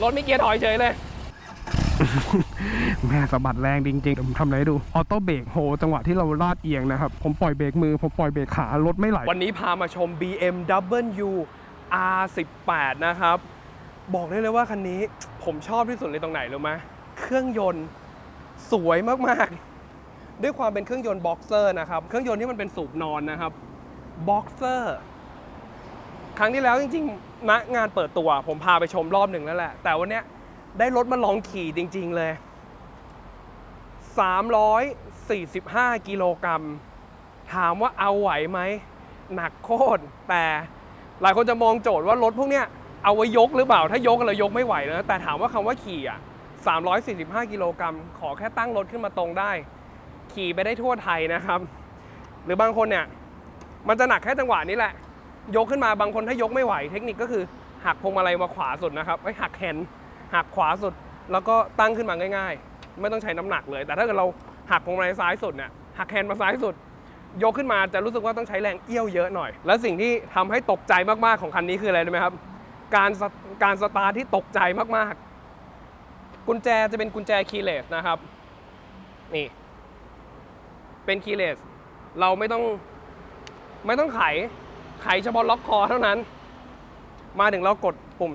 รถไม่เกียร์ถอยเฉยเลยแม่สะบัดแรงจริงๆผมทำอะไรให้ดูออโต้เบรกโหจังหวะที่เราลาดเอียงนะครับผมปล่อยเบรกมือผมปล่อยเบรกขารถไม่ไหลวันนี้พามาชม BMW R18 นะครับบอกได้เลยว่าคันนี้ผมชอบที่สุดเลยตรงไหนรู้ไหมเครื่องยนต์สวยมากๆด้วยความเป็นเครื่องยนต์บ็อกเซอร์นะครับเครื่องยนต์ที่มันเป็นสูบนอนนะครับบ็อกเซอร์ครั้งที่แล้วจริงๆณงานเปิดตัวผมพาไปชมรอบหนึ่งแล้วแหละแต่วันเนี้ยได้รถมาลองขี่จริงๆเลย345 กิโลกรัมถามว่าเอาไหวไหมหนักโคตรแต่หลายคนจะมองโจทย์ว่ารถพวกเนี้ยเอาไว้ยกหรือเปล่าถ้ายกเรายกไม่ไหวนะแต่ถามว่าคำว่าขี่อ่ะ345 กิโลกรัมขอแค่ตั้งรถขึ้นมาตรงได้ขี่ไปได้ทั่วไทยนะครับหรือบางคนเนี่ยมันจะหนักแค่จังหวะนี้แหละยกขึ้นมาบางคนถ้ายกไม่ไหวเทคนิคก็คือหักพวงมาลัยมาขวาสุดนะครับหักแฮนด์หักขวาสุดแล้วก็ตั้งขึ้นมาง่ายๆไม่ต้องใช้น้ำหนักเลยแต่ถ้าเกิดเราหักพวงมาลัยซ้ายสุดเนี่ยหักแฮนด์มาซ้ายสุดยกขึ้นมาจะรู้สึกว่าต้องใช้แรงเอี้ยวเยอะหน่อยและสิ่งที่ทำให้ตกใจมากๆของคันนี้คืออะไรรู้ไหมครับการสตาร์ทที่ตกใจมากๆกุญแจจะเป็นกุญแจคีย์เลสนะครับนี่เป็นคีย์เลสเราไม่ต้องไขเฉพาะล็อกคอเท่านั้นมาถึงเรากดปุ่ม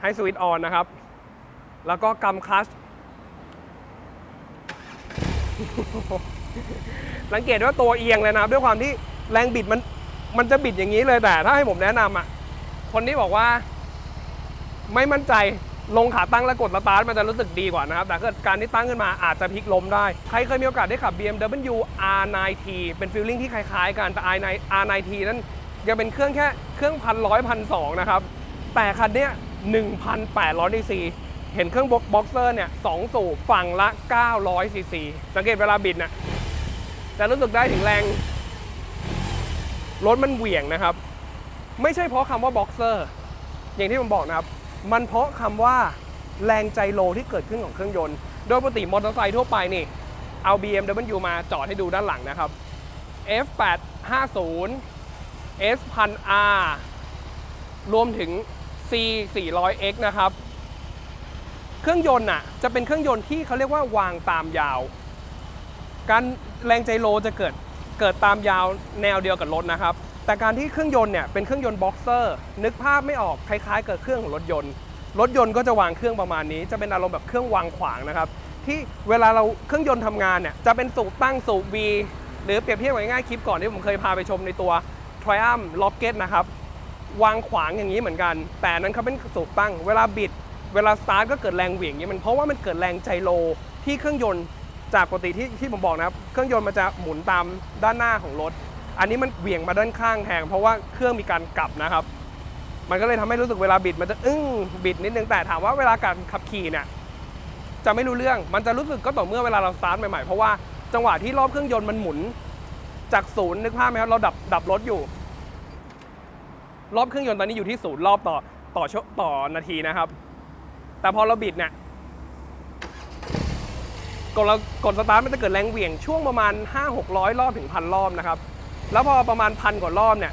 ให้สวิตช์ออนนะครับแล้วก็กำคลัตช์สังเกตว่าตัวเอียงเลยนะครับด้วยความที่แรงบิดมันจะบิดอย่างนี้เลยแต่ถ้าให้ผมแนะนำอ่ะคนที่บอกว่าไม่มั่นใจลงขาตั้งแล้วกดสตาร์ทมันจะรู้สึกดีกว่านะครับแต่การที่ตั้งขึ้นมาอาจจะพลิกล้มได้ใครเคยมีโอกาสได้ขับ BMW R9T เป็นฟีลลิ่งที่คล้ายๆกันแต่ R9T นั้นยังเป็นเครื่องแค่เครื่อง1,100-1,200นะครับแต่คันเนี้ย1,800 cc เห็นเครื่องบ็อกเซอร์เนี่ย2สูบฝั่งละ900 cc สังเกตเวลาบิดนะจะรู้สึกได้ถึงแรงรถมันเหวี่ยงนะครับไม่ใช่เพราะคำว่าบ็อกเซอร์อย่างที่ผมบอกนะครับมันเพราะคำว่าแรงไจโรที่เกิดขึ้นของเครื่องยนต์โดยปกติมอเตอร์ไซค์ทั่วไปนี่เอา BMW มาจอดให้ดูด้านหลังนะครับ F850 S1000R รวมถึง C400X นะครับเครื่องยนต์น่ะจะเป็นเครื่องยนต์ที่เขาเรียกว่าวางตามยาวการแรงไจโรจะเกิดตามยาวแนวเดียวกับรถนะครับแต่การที่เครื่องยนต์เนี่ยเป็นเครื่องยนต์บ็อกเซอร์นึกภาพไม่ออกคล้ายๆกับเครื่องของรถยนต์ก็จะวางเครื่องประมาณนี้จะเป็นอารมณ์แบบเครื่องวางขวางนะครับที่เวลาเราเครื่องยนต์ทำงานเนี่ยจะเป็นสูบตั้งสูบ V หรือเปรียบเทียบง่ายๆคลิปก่อนที่ผมเคยพาไปชมในตัว Triumph Rocket นะครับวางขวางอย่างนี้เหมือนกันแต่นั้นเขาเป็นสูบตั้งเวลาบิดเวลาสตาร์ทก็เกิดแรงเหวี่ยงอย่างนี้มันเพราะว่ามันเกิดแรงไจโรที่เครื่องยนต์จากปกติที่ผมบอกนะครับเครื่องยนต์มันจะหมุนตามด้านหน้าของรถอันนี้มันเหวี่ยงมาด้านข้างแทนเพราะว่าเครื่องมีการกลับนะครับมันก็เลยทำให้รู้สึกเวลาบิดมันจะบิดนิดนึงแต่ถามว่าเวลาการขับขี่เนี่ยจะไม่รู้เรื่องมันจะรู้สึกก็ต่อเมื่อเวลาเราสตาร์ทใหม่ๆเพราะว่าจังหวะที่รอบเครื่องยนต์มันหมุนจากศูนย์นึกภาพไหมครับเราดับรถอยู่รอบเครื่องยนต์ตอนนี้อยู่ที่0 รอบต่อนาทีนะครับแต่พอเราบิดเนี่ยกดสตาร์ทมันจะเกิดแรงเหวี่ยงช่วงประมาณ 500-600 รอบถึง 1,000 รอบนะครับแล้วพอประมาณ 1,000 กว่ารอบเนี่ย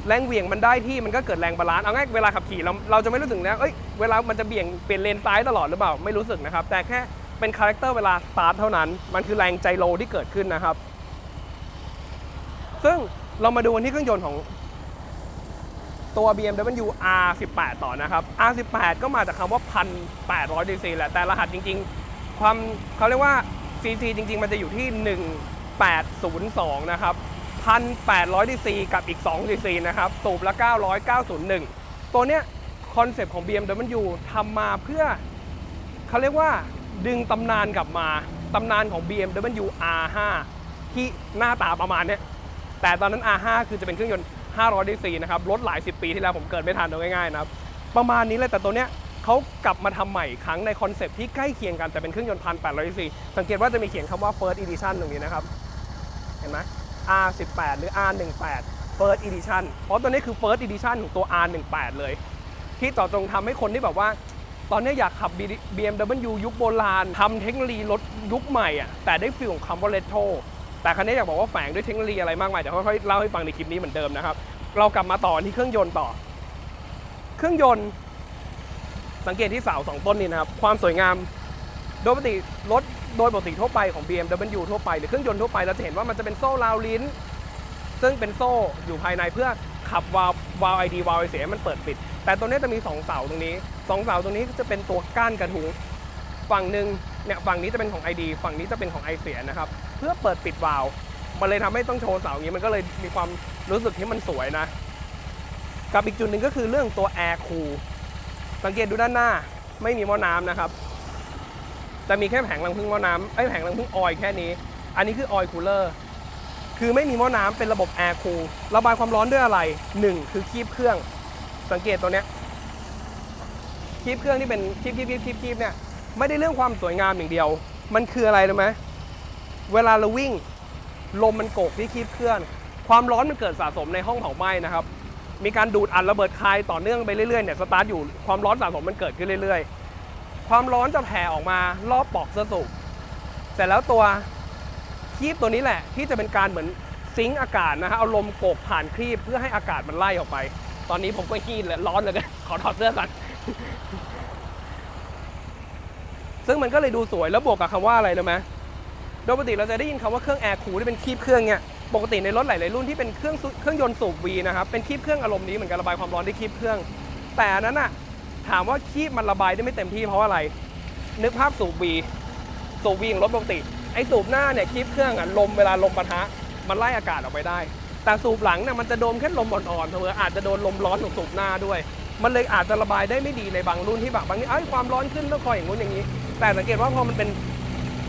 แรงเหวี่ยงมันได้ที่มันก็เกิดแรงบาลานซ์เอาง่ายเวลาขับขี่เราจะไม่รู้สึกนะเวลามันจะเปลี่ยนเลนซ้ายตลอดหรือเปล่าไม่รู้สึกนะครับแต่แค่เป็นคาแรคเตอร์เวลาสตาร์ทเท่านั้นมันคือแรงไจโรที่เกิดขึ้นนะครับซึ่งเรามาดูที่เครื่องยนต์ของตัว BMW R18 ต่อนะครับ R18 ก็มาจากคำว่า1,800 cc แหละแต่รหัสจริงๆความเขาเรียกว่า cc จริงๆมันจะอยู่ที่1802นะครับ1,800 cc กับอีก2 cc นะครับสูบละ901ตัวเนี้ยคอนเซปต์ของ BMW ทำมาเพื่อเขาเรียกว่าดึงตำนานกลับมาตำนานของ BMW R5 ที่หน้าตาประมาณนี้แต่ตอนนั้น R5 คือจะเป็นเครื่องยนต์500 cc นะครับรถหลาย10 ปีที่แล้วผมเกิดไม่ทันเอาง่ายๆนะครับประมาณนี้เลยแต่ตัวเนี้ยเขากลับมาทำใหม่อีกครั้งในคอนเซปต์ที่ใกล้เคียงกันแต่เป็นเครื่องยนต์1,800 cc สังเกตว่าจะมีเขียนคำว่า First Edition ตรงนี้นะครับเห็นไหม R18 หรือ R18 First Edition เพราะตัวนี้คือ First Edition ของตัว R18 เลยที่ต่อจงทำให้คนที่แบบว่าตอนนี้อยากขับ BMW ยุคโบราณทำเทคโนโลยีรถยุคใหม่อ่ะแต่ได้ฟีลของคำว่า Retro แต่คันนี้อยากบอกว่าแฝงด้วยเทคโนโลยีอะไรมากมายเดี๋ยวค่อยๆเล่าให้ฟังในคลิปนี้เหมือนเดิมนะครับเรากลับมาต่อที่เครื่องยนต์ต่อเครื่องยนต์ สังเกตที่เสา2ต้นนี้นะครับความสวยงามโดยปกติรถโดยปกติทั่วไปของ BMW ทั่วไปหรือเครื่องยนต์ทั่วไปเราจะเห็นว่ามันจะเป็นโซ่ราวลิ้นซึ่งเป็นโซ่อยู่ภายในเพื่อขับวาล์ว ID วาล์วไอเสียมันเปิดปิดแต่ตัวนี้จะมี2เสาตรงนี้2เสาตรงนี้จะเป็นตัวก้านกระทุ้งฝั่งหนึ่งเนี่ยฝั่งนี้จะเป็นของ ID ฝั่งนี้จะเป็นของไอเสียนะครับเพื่อเปิดปิดวาล์วมันเลยทำให้ต้องโชว์เสาอย่างนี้มันก็เลยมีความรู้สึกที่มันสวยนะกับอีกจุดหนึ่งก็คือเรื่องตัวแอร์คูลสังเกตดูด้านหน้าไม่มีหม้อน้ำนะครับจะมีแค่แผงรังผึ้งหม้อน้ำแผงรังผึ้งออยล์แค่นี้อันนี้คือออยล์คูลเลอร์คือไม่มีหม้อน้ำเป็นระบบแอร์คูลระบายความร้อนด้วยอะไร1คือคีบเครื่องสังเกตตัวเนี้ยคีบเครื่องที่เป็นคีบเนี่ยไม่ได้เรื่องความสวยงามอย่างเดียวมันคืออะไรรู้ไหมเวลาเราวิ่งลมมันโกกที่คีบเครื่องความร้อนมันเกิดสะสมในห้องเผาไหม้นะครับมีการดูดอัดระเบิดคายต่อเนื่องไปเรื่อยๆเนี่ยสตาร์ทอยู่ความร้อนสะสมมันเกิดขึ้นเรื่อยๆความร้อนจะแผ่ออกมารอบปล่องเสื้อสูบแต่แล้วตัวคีบตัวนี้แหละที่จะเป็นการเหมือนซิงค์อากาศนะฮะเอาลมโกกผ่านครีบเพื่อให้อากาศมันไล่ออกไปตอนนี้ผมก็ฮีทเลยร้อนเลยกันขอถอดเสื้อก่อน ซึ่งมันก็เลยดูสวยแล้วบวกกับคำว่าอะไรรู้ไหมโดยปกติเราจะได้ยินคำว่าเครื่องแอร์คูลที่เป็นคีบเครื่องเนี่ยปกติในรถหลายๆรุ่นที่เป็นเครื่องยนต์สูบ V นะครับเป็นคีบเครื่องอารมณ์นี้เหมือนกันระบายความร้อนด้วยคีบเครื่องแต่อันนั้นน่ะถามว่าคีบมันระบายได้ไม่เต็มที่เพราะอะไรนึกภาพสูบ V ของรถปกติไอ้สูบหน้าเนี่ยคีบเครื่องอ่ะลมเวลาลมปะทะมันไล่อากาศออกไปได้แต่สูบหลังเนี่ยมันจะโดนแค่ลมอ่อนๆเผลออาจจะโดนลมร้อนของสูบหน้าด้วยมันเลยอาจจะระบายได้ไม่ดีในบางรุ่นที่แบบบางทีความร้อนขึ้นต้องคอยอย่างงู้นอย่างนี้แต่สังเกตว่าพอมันเป็น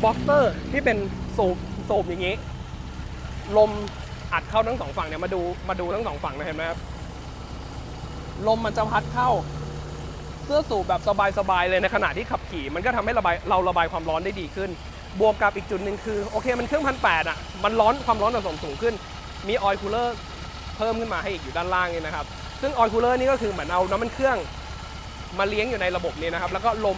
บ็อกเซอร์ที่เป็นสูบอย่างนี้ลมอัดเข้าทั้งสองฝั่งเนี่ยมาดูทั้งสองฝั่งนะเห็นไหมครับลมมันจะพัดเข้าเสื้อสูบแบบสบายๆเลยในขณะที่ขับขี่มันก็ทำให้เราระบายความร้อนได้ดีขึ้นบวกกับอีกจุดหนึ่งคือโอเคมันเครื่อง1,800อ่ะมันร้อนความร้อนสะสมสูงขึ้นมีออยล์คูลเลอร์เพิ่มขึ้นมาให้อีกอยู่ด้านล่างนี่นะครับซึ่งออยล์คูลเลอร์นี่ก็คือเหมือนเอาน้ำมันเครื่องมาเลี้ยงอยู่ในระบบนี้นะครับแล้วก็ลม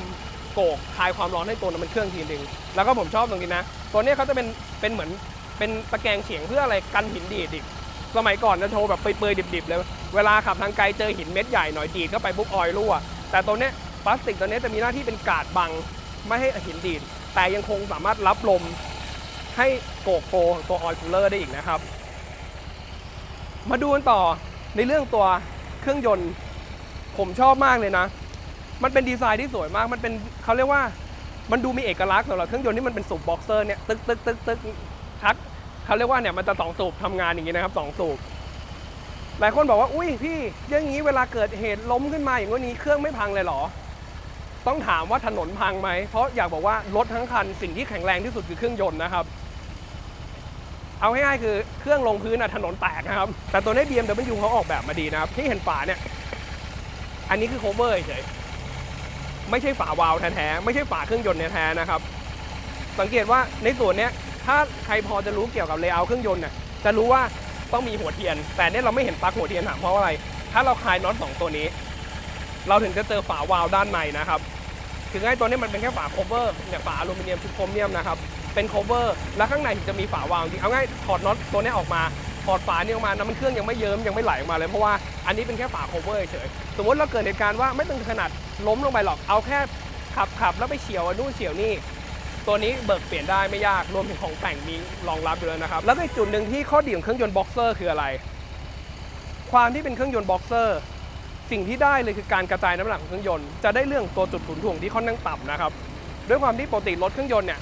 โกกคายความร้อนให้ตัวน้ำมันเครื่องทีนึงแล้วก็ผมชอบตรงนี้นะตัวนี้เขาจะเป็นเหมือนเป็นตะแกรงเฉียงเพื่ออะไรกันหินดีดอีกสมัยก่อนจะโชว์แบบเปื่อยๆดิบๆเลยเวลาขับทางไกลเจอหินเม็ดใหญ่หน่อยดีดเข้าไปปุ๊บออยล์รั่วแต่ตัวนี้พลาสติกตัวนี้จะมีหน้าที่เป็นการ์ดบังไม่ให้หินดีดแต่ยังคงสามารถรับลมให้โกกโฟตัวออยล์คูลเลอร์ได้อีกนะครับมาดูกันต่อในเรื่องตัวเครื่องยนต์ผมชอบมากเลยนะมันเป็นดีไซน์ที่สวยมากมันเป็นเขาเรียกว่ามันดูมีเอกลักษณ์สำหรับเครื่องยนต์ที่มันเป็นสูบบ็อกเซอร์เนี่ยตึกทักเขาเรียกว่าเนี่ยมันจะ2สูบทำงานอย่างนี้นะครับ2สูบหลายคนบอกว่าอุ้ยพี่อย่างนี้เวลาเกิดเหตุล้มขึ้นมาอย่างนี้เครื่องไม่พังเลยเหรอต้องถามว่าถนนพังไหมเพราะอยากบอกว่ารถทั้งคันสิ่งที่แข็งแรงที่สุดคือเครื่องยนต์นะครับเอาง่ายๆคือเครื่องลงพื้นถนนแตกนะครับแต่ตัวนี้ BMW เขาออกแบบมาดีนะครับที่เห็นฝาเนี่ยอันนี้คือ cover เฉยไม่ใช่ฝาวาล์วแท้ๆไม่ใช่ฝาเครื่องยนต์แท้ๆนะครับสังเกตว่าในส่วนนี้ถ้าใครพอจะรู้เกี่ยวกับเลเยอร์เครื่องยนต์เนี่ยจะรู้ว่าต้องมีหัวเทียนแต่เนี่ยเราไม่เห็นปลั๊กหัวเทียนเพราะอะไรถ้าเราคลายน็อต2ตัวนี้เราถึงจะเจอฝาวาล์วด้านในนะครับถึงไอ้ตัวนี้มันเป็นแค่ฝา cover เนี่ยฝาอลูมิเนียมคือโครเมียมนะครับเป็น cover แล้วข้างในถึงจะมีฝาวาล์วจริงเอาง่ายถอดน็อตตัวนี้ออกมาถอดฝานี่ออกมาน้ำมันเครื่องยังไม่เยิ้มยังไม่ไหลออกมาเลยเพราะว่าอันนี้เป็นแค่ฝา cover เฉยสมมติเราเกิดเหตุการณ์ว่าไม่ต้องขนาดล้มลงไปหรอกเอาแค่ขับแล้วไปเฉียวนู่นเฉียวนี่ตัวนี้เบิกเปลี่ยนได้ไม่ยากรวมถึงของแต่งมีรองรับอยู่แล้วนะครับแล้วก็อีกจุดหนึ่งที่ข้อดีของเครื่องยนต์บ็อกเซอร์คืออะไรความที่เป็นเครื่องยนต์บ็อกเซอร์สิ่งที่ได้เลยคือการกระจายน้ำหนักของเครื่องยนต์จะได้เรื่องตัวจุดศูนย์ถ่วงที่ค่อนข้างต่ำนะครับด้วยความที่ปกติรถเครื่องยนต์เนี่ย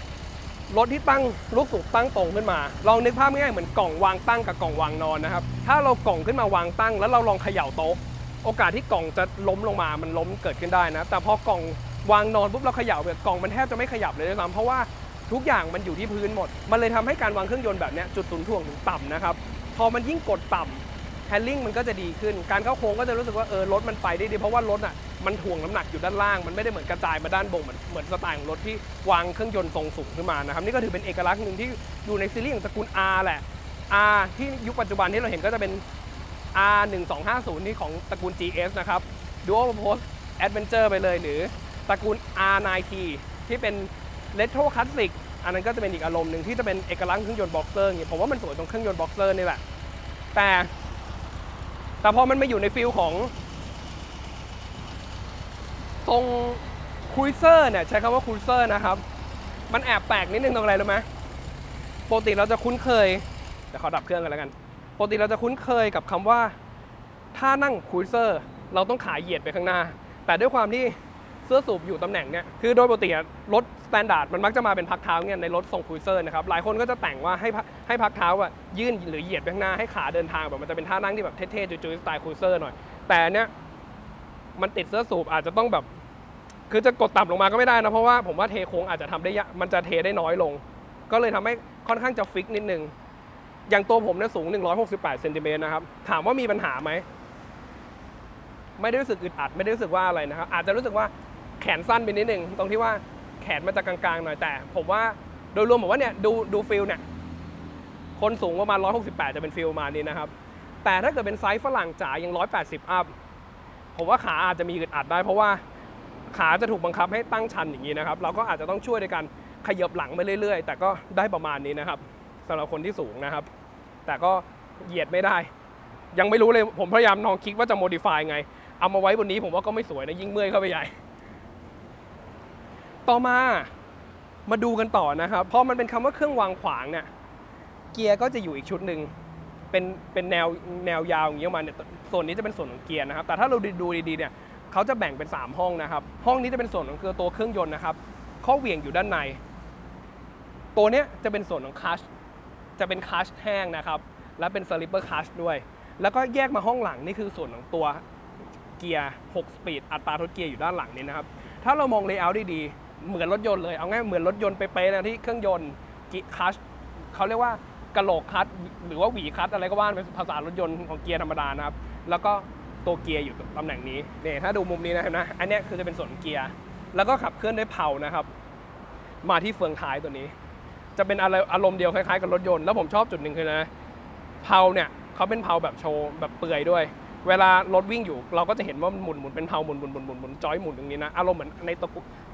รถที่ตั้งลูกสูบตั้งตรงขึ้นมาลองนึกภาพง่ายๆเหมือนกล่องวางตั้งกับกล่องวางนอนนะครับถ้าเรากล่องขึ้นมาวางตั้งแล้วเราลองเขย่าโต๊ะโอกาสที่กล่องจะล้มลงมามันล้มเกิดขึ้นได้นะแต่พอกล่องวางนอนปุ๊บเราเขย่าแบบกล่องมันแทบจะไม่ขยับเลยด้วยซ้ำเพราะว่าทุกอย่างมันอยู่ที่พื้นหมดมันเลยทำให้การวางเครื่องยนต์แบบนี้จุดศูนย์ถ่วงถึงต่ำนะครับพอมันยิ่งกดต่ำแฮนดิ้งมันก็จะดีขึ้นการเข้าโค้งก็จะรู้สึกว่ารถมันไปได้ดีเพราะว่ารถมันถ่วงน้ำหนักอยู่ด้านล่างมันไม่ได้เหมือนกระจายมาด้านบนเหมือนสไตล์ของรถที่วางเครื่องยนต์ทรงสูงขึ้นมานะครับนี่ก็ถือเป็นเอกลักษณ์หนึ่งที่อยู่ในซีรีส์ของตระกูล R แหละ R ที่ยุคปัจจุบันที่เราเห็นก็จะเป็น R1250 นี่ของตระกูล GS นะครับ Dual Purpose Adventure ไปเลยหรือตระกูล R9T ที่เป็น Retro Classic อันนั้นก็จะเป็นอีกอารมณ์หนึ่งที่จะเป็นเอกลักษณ์เครื่องยนต์บ็อกเซอร์อย่างผมว่ามันสวยตรงเครื่องยนต์บ็อกเซอร์นี่แหละแต่พอมันมาอยู่ในฟิลของโซ ทรงครูเซอร์เนี่ยใช้คำว่าครูเซอร์นะครับมันแอบแปลกนิดนึงตรงอะไรรู้ไหมปกติเราจะคุ้นเคยเดี๋ยวขอดับเครื่องกันแล้วกันปกติเราจะคุ้นเคยกับคำว่าถ้านั่งครูเซอร์เราต้องขาเหยียดไปข้างหน้าแต่ด้วยความที่เสื้อสูบอยู่ตำแหน่งเนี่ยคือโดยปกติรถสแตนดาร์ดมันมักจะมาเป็นพักเท้าเนี่ยในรถทรงครูเซอร์นะครับหลายคนก็จะแต่งว่าให้พักเท้ายื่นหรือเหยียดไปข้างหน้าให้ขาเดินทางแบบมันจะเป็นท่านั่งที่แบบเท่ๆจุ๊ยๆสไตล์ครูเซอร์หน่อยแต่เนี้ยมันติดเสื้อสูบอาจจะต้องแบบคือจะกดต่ำลงมาก็ไม่ได้นะเพราะว่าผมว่าเทโค้งอาจจะทำได้มันจะเทได้น้อยลงก็เลยทำให้ค่อนข้างจะฟิกนิดนึงอย่างตัวผมเนี่ยสูง168 เซนติเมตรนะครับถามว่ามีปัญหาไหมไม่ได้รู้สึกอึดอัดไม่ได้รู้สึกว่าอะไรนะครับอาจจะรู้สึกว่าแขนสั้นไปนิดนึงตรงที่ว่าแขนมันจะกลางๆหน่อยแต่ผมว่าโดยรวมผมว่าเนี่ยดูฟิลเนี่ยคนสูงประมาณ168จะเป็นฟิลมานี้นะครับแต่ถ้าเกิดเป็นไซส์ฝรั่งจ๋ายัง180อัพผมว่าขาอาจจะมีอึดอัดได้เพราะว่าขาจะถูกบังคับให้ตั้งชันอย่างนี้นะครับเราก็อาจจะต้องช่วยในการขยับหลังไปเรื่อยๆแต่ก็ได้ประมาณนี้นะครับสำหรับคนที่สูงนะครับแต่ก็เหยียดไม่ได้ยังไม่รู้เลยผมพยายามลองคิดว่าจะโมดิฟายไงเอามาไว้บนนี้ผมว่าก็ไม่สวยนะยิ่งเมื่อยเข้าไปใหญ่ต่อมาดูกันต่อนะครับพอมันเป็นคำว่าเครื่องวางขวางเนี่ยเกียร์ก็จะอยู่อีกชุดหนึ่งเป็นแนวยาวอย่างนี้มาเนี่ยส่วนนี้จะเป็นส่วนของเกียร์นะครับแต่ถ้าเราดูดีๆเนี่ยเขาจะแบ่งเป็น3ห้องนะครับห้องนี้จะเป็นส่วนของตัวเครื่องยนต์นะครับข้อเหวี่ยงอยู่ด้านในตัวเนี้ยจะเป็นส่วนของคลัตช์จะเป็นคลัตช์แห้งนะครับและเป็นสลิปเปอร์คลัตช์ด้วยแล้วก็แยกมาห้องหลังนี่คือส่วนของตัวเกียร์6สปีดอัตราทดเกียร์อยู่ด้านหลังนี้นะครับถ้าเรามองเลเยอร์ดีๆเหมือนรถยนต์เลยเอาง่ายเหมือนรถยนต์เป๊ะๆนะที่เครื่องยนต์คลัตช์เขาเรียกว่ากะโหลกคลัตช์หรือว่าหวีคลัตช์อะไรก็ว่าเป็นภาษารถยนต์ของเกียร์ธรรมดานะครับแล้วก็ตัวเกียร์อยู่ตำแหน่งนี้เนี่ยถ้าดูมุมนี้นะเห็นไหมอันนี้คือจะเป็นส่วนเกียร์แล้วก็ขับเคลื่อนด้วยเพลานะครับมาที่เฟืองท้ายตัวนี้จะเป็นอารมณ์เดียวคล้ายๆกับรถยนต์แล้วผมชอบจุดหนึ่งคือนะเพลาเนี่ยเขาเป็นเพลาแบบโชว์แบบเปื่อยด้วยเวลารถวิ่งอยู่เราก็จะเห็นว่ามันหมุนเป็นเพลาหมุนจอยหมุนตรงนี้นะอารมณ์เหมือนใ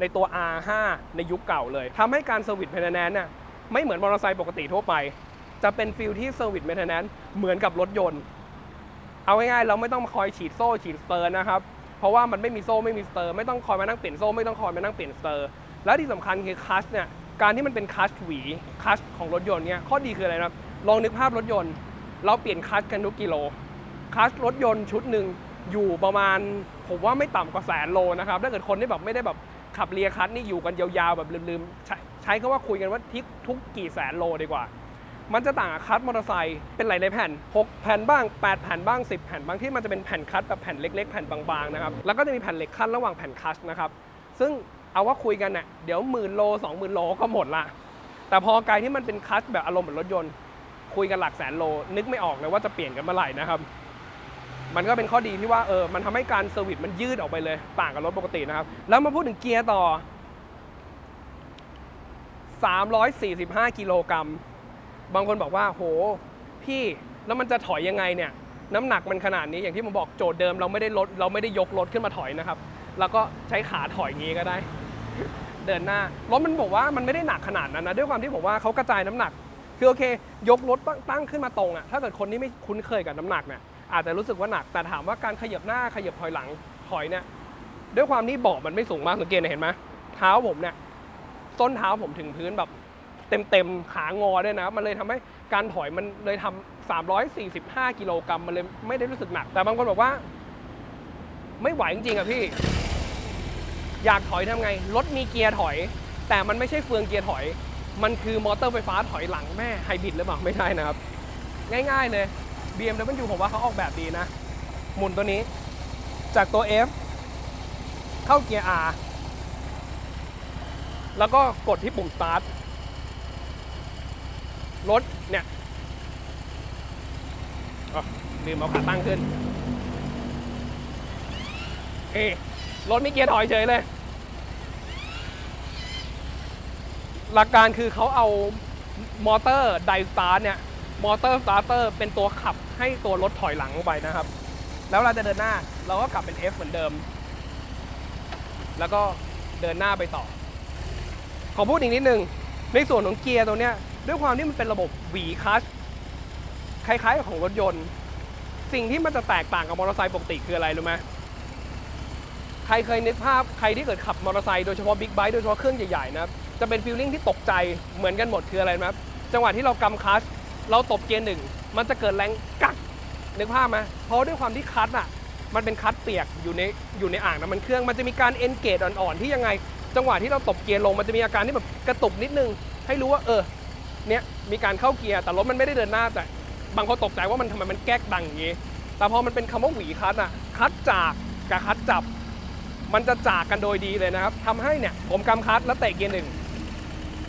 นตัว R5 ในยุคเก่าเลยทำให้การเซอร์วิสเมนเทนแนนซ์เนี่ยไม่เหมือนมอเตอร์ไซค์ปกติทั่วไปจะเป็นฟิลที่เซอร์วิสเมนเทนแนนซ์เหมือนกับรถยนต์เอาง่ายๆเราไม่ต้องมาคอยฉีดโซ่ฉีดสเตอร์นะครับเพราะว่ามันไม่มีโซ่ไม่มีสเตอร์ไม่ต้องคอยมานั่งเปลี่ยนโซ่ไม่ต้องคอยมานั่งเปลี่ยนสเตอร์และที่สำคัญคือคลัตช์เนี่ยการที่มันเป็นคลัตช์หวีคลัตช์ของรถยนต์เนี่ยข้อดีคืออะไรนะลองนึกภาพรถยนต์เราเปลี่ยนคลัตช์กันทุกกิโลคลัตช์รถยนต์ชุดหนึ่งอยู่ประมาณผมว่าไม่ต่ำกว่า100,000 โลนะครับถ้าเกิดคนที่แบบไม่ได้แบบขับเลียคลัตช์นี่อยู่กันยาวๆแบบลืมๆใช้คำว่าคุยกันว่าทุกกี่แสนโลดีกว่ามันจะต่างกับคลัตช์มอเตอร์ไซค์เป็นหลายๆแผ่น6แผ่นบ้าง8แผ่นบ้าง10แผ่นบ้างที่มันจะเป็นแผ่นคลัตช์แบบแผ่นเล็กๆแผ่นบางๆนะครับแล้วก็จะมีแผ่นเหล็กขั้นระหว่างแผ่นคลัตช์นะครับซึ่งเอาว่าคุยกันเนี่ยเดี๋ยว10,000 โล 20,000 โลก็หมดละแต่พอไกลที่มันเป็นคลัตช์แบบอารมณ์เหมือนรถยนต์คุยกันหลักแสนโลนึกไม่ออกเลยว่าจะเปลี่ยนกันเมื่อไหร่นะครับมันก็เป็นข้อดีที่ว่ามันทำให้การเซอร์วิสมันยืดออกไปเลยต่างกับรถปกตินะครับแล้วมาพูดถึงเกียร์ต่อ345 กิโลกรัมบางคนบอกว่าโหพี่แล้วมันจะถอยยังไงเนี่ยน้ำหนักมันขนาดนี้อย่างที่ผมบอกโจทย์เดิมเราไม่ได้ยกรถขึ้นมาถอยนะครับแล้วก็ใช้ขาถอยงี้ก็ได้ เดินหน้ารถมันบอกว่ามันไม่ได้หนักขนาดนั้นนะด้วยความที่ผมว่าเขากระจายน้ำหนักคือโอเคยกรถตั้งขึ้นมาตรงอ่ะถ้าเกิดคนที่ไม่คุ้นเคยกับน้ำหนักเนี่ยอาจจะรู้สึกว่าหนักแต่ถามว่าการขยับหน้าขยับถอยหลังถอยเนี่ยด้วยความที่เบาะมันไม่สูงมากสังเกตเห็นไหมเท้าผมเนี่ยส้นเท้าผมถึงพื้นแบบเต็มขางอด้วยนะมันเลยทำให้การถอยมันเลยทำ345 กิโลกรัมมันเลยไม่ได้รู้สึกหนักแต่บางคนบอกว่าไม่ไหวจริงๆอ่ะพี่อยากถอยทำไงรถมีเกียร์ถอยแต่มันไม่ใช่เฟืองเกียร์ถอยมันคือมอเตอร์ไฟฟ้าถอยหลังแม่ไฮบริดหรือเปล่าไม่ใช่นะครับง่ายๆเลย BMW ผมว่าเขาออกแบบดีนะหมุนตัวนี้จากตัว F เข้าเกียร์ R แล้วก็กดที่ปุ่ม Start รถเนี่ยลืมเอาขาตั้งขึ้นรถมีเกียร์ถอยเฉยเลยหลักการคือเขาเอามอเตอร์ไดสตาร์ทเนี่ยมอเตอร์สตาร์เตอร์เป็นตัวขับให้ตัวรถถอยหลังลงไปนะครับแล้วเราจะเดินหน้าเราก็กลับเป็น F เหมือนเดิมแล้วก็เดินหน้าไปต่อขอพูดอีกนิดนึงในส่วนของเกียร์ตัวเนี้ยด้วยความที่มันเป็นระบบหวีคลัตช์คล้ายๆของรถยนต์สิ่งที่มันจะแตกต่างกับมอเตอร์ไซค์ปกติคืออะไรรู้ไหม ใครเคยนึกภาพใครที่เกิดขับมอเตอร์ไซค์โดยเฉพาะบิ๊กไบค์โดยเฉพาะเครื่องใหญ่ๆนะครับจะเป็นฟีลลิ่งที่ตกใจเหมือนกันหมดคืออะไรนะครับจังหวะที่เรากำคลัตช์เราตบเกียร์หนึ่งมันจะเกิดแรงกักนึกภาพไหมเพราะด้วยความที่คลัตช์อ่ะมันเป็นคลัตช์เปียกอยู่ในอ่างน้ำมันเครื่องมันจะมีการเอนเกจอ่อนๆที่ยังไงจังหวะที่เราตบเกียร์ลงมันจะมีอาการที่แบบกระตุกนิดนึงให้รู้ว่าเนี่ยมีการเข้าเกียร์แต่รถมันไม่ได้เดินหน้าแต่บางคนตกใจว่ามันทำไมมันแก๊กดังอย่างนี้แต่พอมันเป็นคำว่าหวีคลัตช์อ่ะคลัตช์จากกับคลัตช์จับมันจะจากกันโดยดีเลยนะครับทำให้เนี่ยผมกำคลัตช์แล้วเตะเกียร์หนึ่ง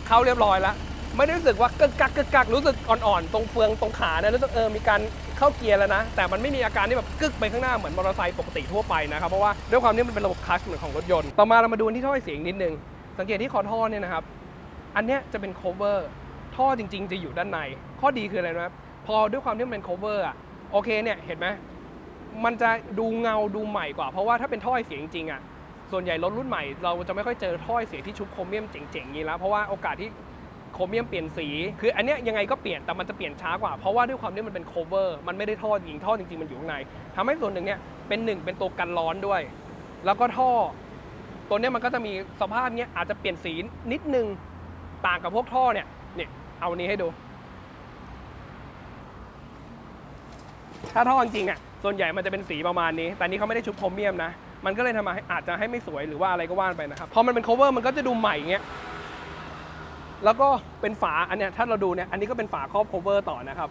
เข้าเรียบร้อยแล้วไม่ได้รู้สึกว่ากึกกักรู้สึกอ่อนๆตรงเฟืองตรงขาเนี่ยรู้สึกมีการเข้าเกียร์แล้วนะแต่มันไม่มีอาการที่แบบกึกไปข้างหน้าเหมือนมอเตอร์ไซค์ปกติทั่วไปนะครับเพราะว่าด้วยความที่มันเป็นระบบคลัตช์เหมือนของรถยนต์ต่อมาเรามาดูที่ท่อเสียงนิดนึงสังเกตที่คอท่อเนี่ยนะครับอันเนี้ยจะเป็น cover ท่อจริงๆจะอยู่ด้านในข้อดีคืออะไรนะครับพอด้วยความที่มันเป็น cover อ่ะโอเคเนี่ยเห็นไหมมันจะดูเงาดูใหม่กว่าเพราะว่าถ้าเป็นท่อเสียงจริงๆอ่ะส่วนใหญ่รถรุ่นใหม่เราจะไม่ค่อยเจอท่อเสียงที่ชุบโครเมียมเจ๋งๆอย่างนี้แล้วเพราะว่าโอกาสที่โครเมียมเปลี่ยนสีคืออันเนี้ยยังไงก็เปลี่ยนแต่มันจะเปลี่ยนช้ากว่าเพราะว่าด้วยความที่มันเป็น cover มันไม่ได้ท่อจริงท่อจริงๆมันอยู่ข้างในทำให้ส่วนหนึ่งเนี่ยเป็นตัวกันร้อนด้วยแล้วก็ท่อตัวเนี้ยมันก็จะมีสภาพเนี้ยอาจจะเปลี่ยนสีนิดนึงต่างกับพวกท่อเนี่ยเอาอันนี้ให้ดูถ้าท่อจริงอ่ะส่วนใหญ่มันจะเป็นสีประมาณนี้แต่นี้เขาไม่ได้ชุบโครเมียมนะมันก็เลยทำให้อาจจะให้ไม่สวยหรือว่าอะไรก็ว่านไปนะครับพอมันเป็น cover มันก็จะดูใหม่เงี้ยแล้วก็เป็นฝาอันเนี้ยถ้าเราดูเนี่ยอันนี้ก็เป็นฝาครอบ cover ต่อนะครับ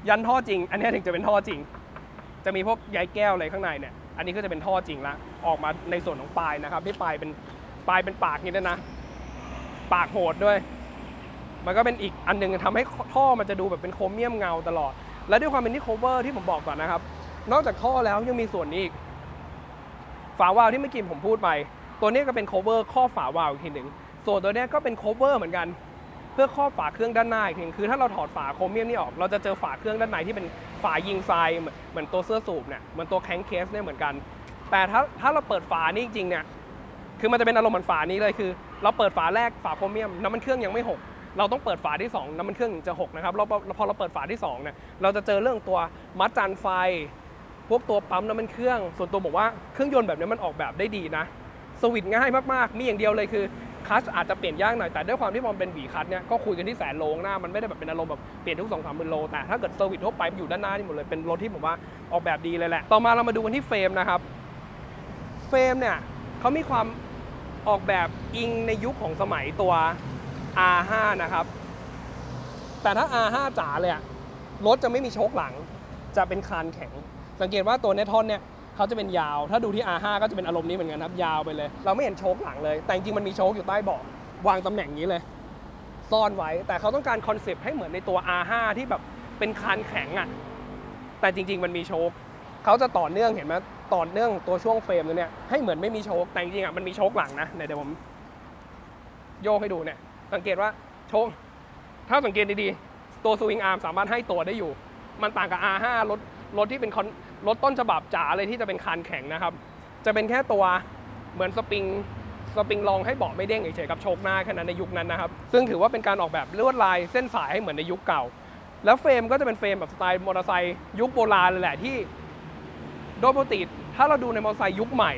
ยันท่อจริงอันนี้ถึงจะเป็นท่อจริงจะมีพวกใยแก้วอะไรข้างในเนี่ยอันนี้ก็จะเป็นท่อจริงละออกมาในส่วนของปลายนะครับที่ปลายเป็นปากนี่ด้วยนะปากโหดด้วยมันก็เป็นอีกอันนึงทำให้ท่อมันจะดูแบบเป็นโครเมียมเงาตลอดและด้วยความเป็นที่ cover ที่ผมบอกก่อนนะครับนอกจากท่อแล้วยังมีส่วนนี้อีกฝาวาล์วที่เมื่อกี้ผมพูดไปตัวนี้ก็เป็น cover ครอบฝาวาล์วอีกทีหนึ่งส่วนตัวนี้ก็เป็น cover เหมือนกันเพื่อครอบฝาเครื่องด้านหน้าอีกทีคือถ้าเราถอดฝาโครเมียมนี่ออกเราจะเจอฝาเครื่องด้านในที่เป็นฝายิงทรายเหมือนตัวเสื้อสูบเนี่ยเหมือนตัวแคงเคสเนี่ยเหมือนกันแต่ถ้าเราเปิดฝานี่จริงๆเนี่ยคือมันจะเป็นอารมณ์เหมือนฝานี้เลยคือเราเปิดฝาแรกฝาโครเมียมน้ำมันเครื่องยังไม่หกเราต้องเปิดฝาที่2น้ำมันเครื่องถึงจะหกนะครับพอเราเปิดฝาที่2เนี่ยเราจะเจอเรื่องตัวมัดจานไฟพวกตัวปั๊มน้ำมันเครื่องส่วนตัวบอกว่าเครื่องยนต์แบบนี้มันออกแบบได้ดีนะสวิตช์ง่ายมากๆมีอย่างเดียวเลยคือคลัตช์อาจจะเปลี่ยนยากหน่อยแต่ด้วยความที่มันเป็นหวีคลัตช์เนี่ยก็คุยกันที่100,000 โลหน้ามันไม่ได้แบบเป็นอารมณ์แบบเปลี่ยนทุก 2-3 หมื่นโลแต่ถ้าเกิดเซอร์วิสทั่วไปอยู่ด้านหน้านี่หมดเลยเป็นรถที่ผมว่าออกแบบดีเลยแหละต่อมาเรามาดูกันที่เฟรมนะครับเฟรมเนี่ยเขามีความออกแบบอิงในยุคของสมัยตัว R5 นะครับแต่ถ้า R5 จ๋าเลยอะรถจะไม่มีโชคหลังจะเป็นคานแข็งสังเกตว่าตัวเนทอนเนี่ยเขาจะเป็นยาวถ้าดูที่ R5 ก็จะเป็นอารมณ์นี้เหมือนกันครับยาวไปเลยเราไม่เห็นโชคหลังเลยแต่จริงๆมันมีโชคอยู่ใต้เบาะวางตำแหน่งนี้เลยซ่อนไว้แต่เขาต้องการคอนเซปต์ให้เหมือนในตัว R5 ที่แบบเป็นคานแข็งอะแต่จริงๆมันมีโชคเขาจะต่อเนื่องเห็นไหมต่อเนื่องตัวช่วงเฟรมตัวเนี้ยให้เหมือนไม่มีโชคแต่จริงๆอะมันมีโชคหลังนะเดี๋ยวผมโยกให้ดูเนี่ยสังเกตว่าโชคถ้าสังเกตดีๆตัวสวิงอาร์มสามารถให้ตัวได้อยู่มันต่างกับ R5 รถที่เป็นรถต้นฉบับจ๋าเลยที่จะเป็นคานแข็งนะครับจะเป็นแค่ตัวเหมือนสปริงรองให้เบาะไม่เด้งเฉยๆกับโชคหน้าแค่นั้นในยุคนั้นนะครับซึ่งถือว่าเป็นการออกแบบลวดลายเส้นสายให้เหมือนในยุคเก่าแล้วเฟรมก็จะเป็นเฟรมแบบสไตล์มอเตอร์ไซค์ยุคโบราณเลยแหละที่โดยปกติถ้าเราดูในมอเตอร์ไซค์ยุคใหม่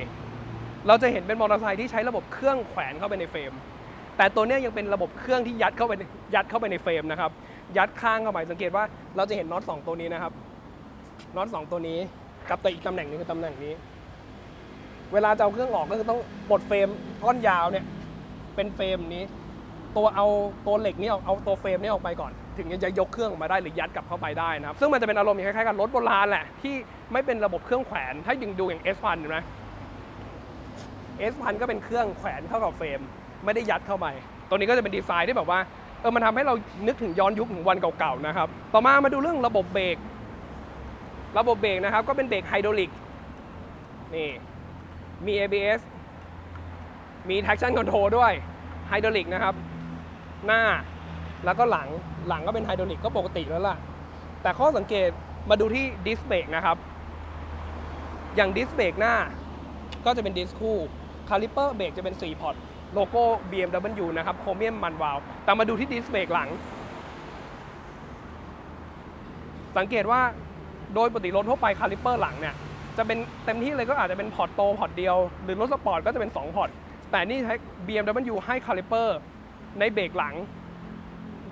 เราจะเห็นเป็นมอเตอร์ไซค์ที่ใช้ระบบเครื่องแขวนเข้าไปในเฟรมแต่ตัวนี้ยังเป็นระบบเครื่องที่ยัดเข้าไปในเฟรมนะครับยัดข้างเข้าไปสังเกตว่าเราจะเห็นน็อต2ตัวนี้นะครับน็อต2ตัวนี้กับตัวอีกตำแหน่งนึงคือตำแหน่งนี้เวลาจะเอาเครื่องออกก็คือต้องปลดเฟรมท่อนยาวเนี่ยเป็นเฟรมนี้เอาตัวเหล็กนี้เอาตัวเฟรมนี้ออกไปก่อนถึงจะยกเครื่องออกมาได้หรือยัดกลับเข้าไปได้นะครับซึ่งมันจะเป็นอารมณ์คล้ายๆกับรถโบราณแหละที่ไม่เป็นระบบเครื่องแขวนถ้ายิงดูอย่าง S1000 เห็นไหม S1000 ก็เป็นเครื่องแขวนเข้ากับเฟรมไม่ได้ยัดเข้าไปตัวนี้ก็จะเป็นดีไซน์ที่แบบว่ามันทำให้เรานึกถึงย้อนยุคถึงวันเก่าๆนะครับต่อมาดูเรื่องระบบเบรกนะครับก็เป็นเบรกไฮดรอลิกนี่มี ABS มี traction control ด้วยไฮดรอลิกนะครับหน้าแล้วก็หลังก็เป็นไฮดรอลิกก็ปกติแล้วล่ะแต่ข้อสังเกตมาดูที่ดิสเบรกนะครับอย่างดิสเบรกหน้าก็จะเป็นดิสคู่คาลิเปอร์เบรกจะเป็น4พอร์ตโลโก้ BMW นะครับโครเมียมมันวาล์วแต่มาดูที่ดิสเบรกหลังสังเกตว่าโดยปกติรถทั่วไปคาลิเปอร์หลังเนี่ย จะเป็นเต็มที่เลยก็อาจจะเป็นพอร์ตโตพอร์ตเดียวหรือรถสปอร์ตก็จะเป็น2พอร์ตแต่นี่ใช้ BMW ให้คาลิเปอร์ในเบรกหลัง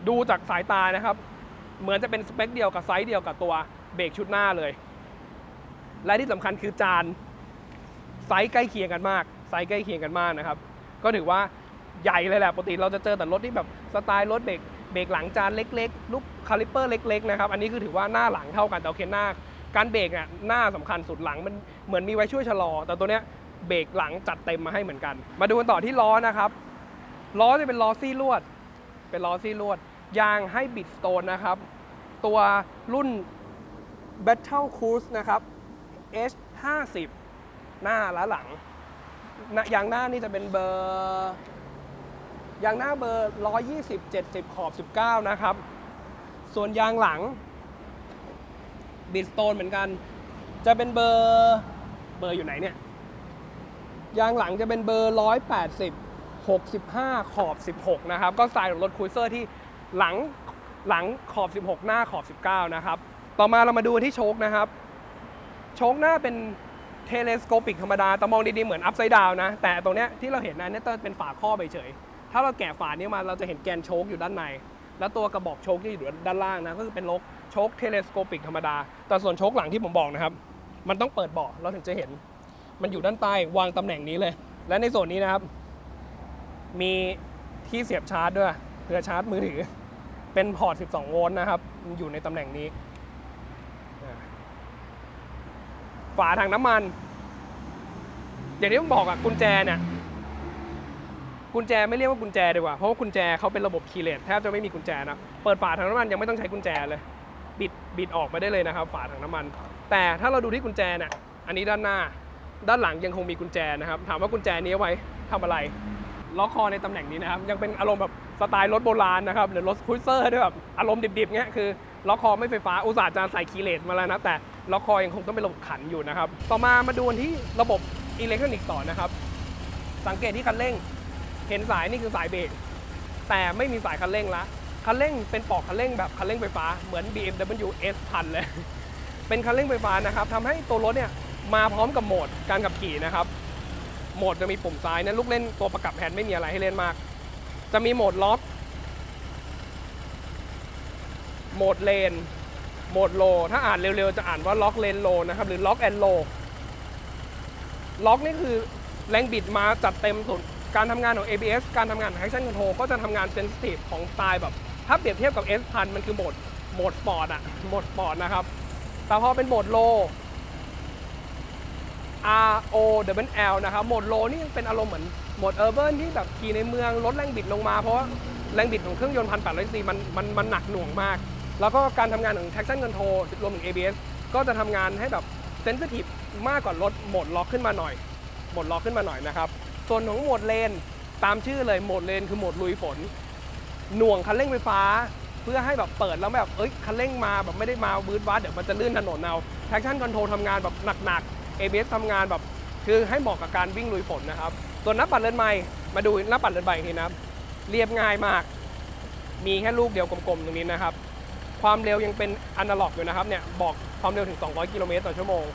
ดูจากสายตานะครับเหมือนจะเป็นสเปคเดียวกับไซส์เดียวกับตัวเบรกชุดหน้าเลยและที่สำคัญคือจานไซส์ใกล้เคียงกันมากไซส์ใกล้เคียงกันมากนะครับก็ถือว่าใหญ่เลยแหละปกติเราจะเจอแต่รถที่แบบสไตล์รถเบรกหลังจานเล็กๆลูกคาลิเปอร์เล็กๆนะครับอันนี้คือถือว่าหน้าหลังเท่ากันแต่โอเคหน้าการเบรกเนี่ยหน้าสำคัญสุดหลังมันเหมือนมีไว้ช่วยชะลอแต่ตัวเนี้ยเบรกหลังจัดเต็มมาให้เหมือนกันมาดูกันต่อที่ล้อนะครับล้อจะเป็นล้อซี่ลวดเป็นล้อซี่ลวดยางให้บิดสโตนนะครับตัวรุ่น Battle Cruise นะครับ H50 หน้าและหลังยางหน้านี่จะเป็นเบอร์ยางหน้าเบอร์120 70ขอบ19นะครับส่วนยางหลังบิดสโตนเหมือนกันจะเป็นเบอร์อยู่ไหนเนี่ยยางหลังจะเป็นเบอร์180 65ขอบ16นะครับก็สไตล์ของรถครูเซอร์ที่หลังขอบ16หน้าขอบ19นะครับต่อมาเรามาดูที่โชคนะครับโชคหน้าเป็นเทเลสโคปิกธรรมดาแต่มองดีๆเหมือนอัพไซด์ดาวนะแต่ตรงเนี้ยที่เราเห็นนะเนี่ยเป็นฝาครอบเฉยๆถ้าเราแกะฝานี้มาเราจะเห็นแกนโชคอยู่ด้านในแล้วตัวกระบอกโชคที่อยู่ด้านล่างนะก็คือเป็นโชคเทเลสโคปิกธรรมดาแต่ส่วนโชคหลังที่ผมบอกนะครับมันต้องเปิดเบาะเราถึงจะเห็นมันอยู่ด้านใต้วางตำแหน่งนี้เลยและในส่วนนี้นะครับมีที่เสียบชาร์จด้วยเพื่อชาร์จมือถือเป็นพอร์ต12โวลต์นะครับอยู่ในตำแหน่งนี้ฝาถังน้ำมันอย่างที่ผมบอกอะกุญแจเนี่ยกุญแจไม่เรียกว่ากุญแจดีกว่าเพราะว่ากุญแจเขาเป็นระบบคีย์เลสแทบจะไม่มีกุญแจนะเปิดฝาถังน้ำมันยังไม่ต้องใช้กุญแจเลยบิดออกมาได้เลยนะครับฝาถังน้ำมันแต่ถ้าเราดูที่กุญแจเนี่ยอันนี้ด้านหน้าด้านหลังยังคงมีกุญแจนะครับถามว่ากุญแจนี้เอาไว้ทำอะไรล็อกคอในตำแหน่งนี้นะครับยังเป็นอารมณ์แบบสไตล์รถโบราณนะครับหรือรถครูเซอร์ด้วยแบบอารมณ์ดิบๆเงี้ยคือล็อกคอไม่ไฟฟ้าอุตส่าห์จะใส่คีย์เลสมาแล้วนะแต่ล็อกคอยังคงต้องเป็นระบบขันอยู่นะครับต่อมาดูที่ระบบอิเล็กทรอนิกส์ต่อนะครับสังเกตที่คันเร่งเห็นสายนี่คือสายเบรกแต่ไม่มีสายคันเร่งละคันเร่งเป็นปอกคันเร่งแบบคันเร่งไฟฟ้าเหมือน BMW S1000 เลยเป็นคันเร่งไฟฟ้านะครับทำให้ตัวรถเนี่ยมาพร้อมกับโหมดการขับขี่นะครับโหมดจะมีปุ่มซ้ายนะลูกเล่นตัวประกับแฮนด์ไม่มีอะไรให้เล่นมากจะมีโหมดล็อกโหมดเลนโหมดโลถ้าอ่านเร็วๆจะอ่านว่าล็อกเลนโลนะครับหรือล็อกแอนโลล็อกนี่คือแรงบิดมาจัดเต็มสุดการทำงานของ ABS การทำงานของ Traction Control ก็จะทำงานเซนซิทีฟของสไตล์แบบถ้าเปรียบเทียบกับ S1000 มันคือโหมดสปอร์ตอะโหมดสปอร์ตนะครับแต่พอเป็นโหมดโล ROLL นะครับโหมดโลนี่เป็นอารมณ์เหมือนโหมด Urban ที่แบบขี่ในเมืองลดแรงบิดลงมาเพราะว่าแรงบิดของเครื่องยนต์ 1,800 cc มันหนักหน่วงมากแล้วก็การทำงานของ Traction Control รวมถึง ABS ก็จะทำงานให้แบบเซนซิทีฟมากกว่ารถโหมดล็อกขึ้นมาหน่อยนะครับส่วนของโหมดเลนตามชื่อเลยโหมดเลนคือโหมดลุยฝนหน่วงคันเร่งไฟฟ้าเพื่อให้แบบเปิดแล้วแบบคันเร่งมาแบบไม่ได้มาบืดวัดเดี๋ยวมันจะลื่นถนนเอา Traction Control ทำงานแบบหนักๆ ABS ทำงานแบบคือให้เหมาะกับการวิ่งลุยฝนนะครับส่วนหน้าปัดเรือนใหม่มาดูหน้าปัดเรือนใหม่อีกทีนะครับเรียบง่ายมากมีแค่ลูกเดียวกลมๆตรงนี้นะครับความเร็วยังเป็นอนาล็อกอยู่นะครับเนี่ยบอกความเร็วถึง200 กิโลเมตรต่อชั่วโมง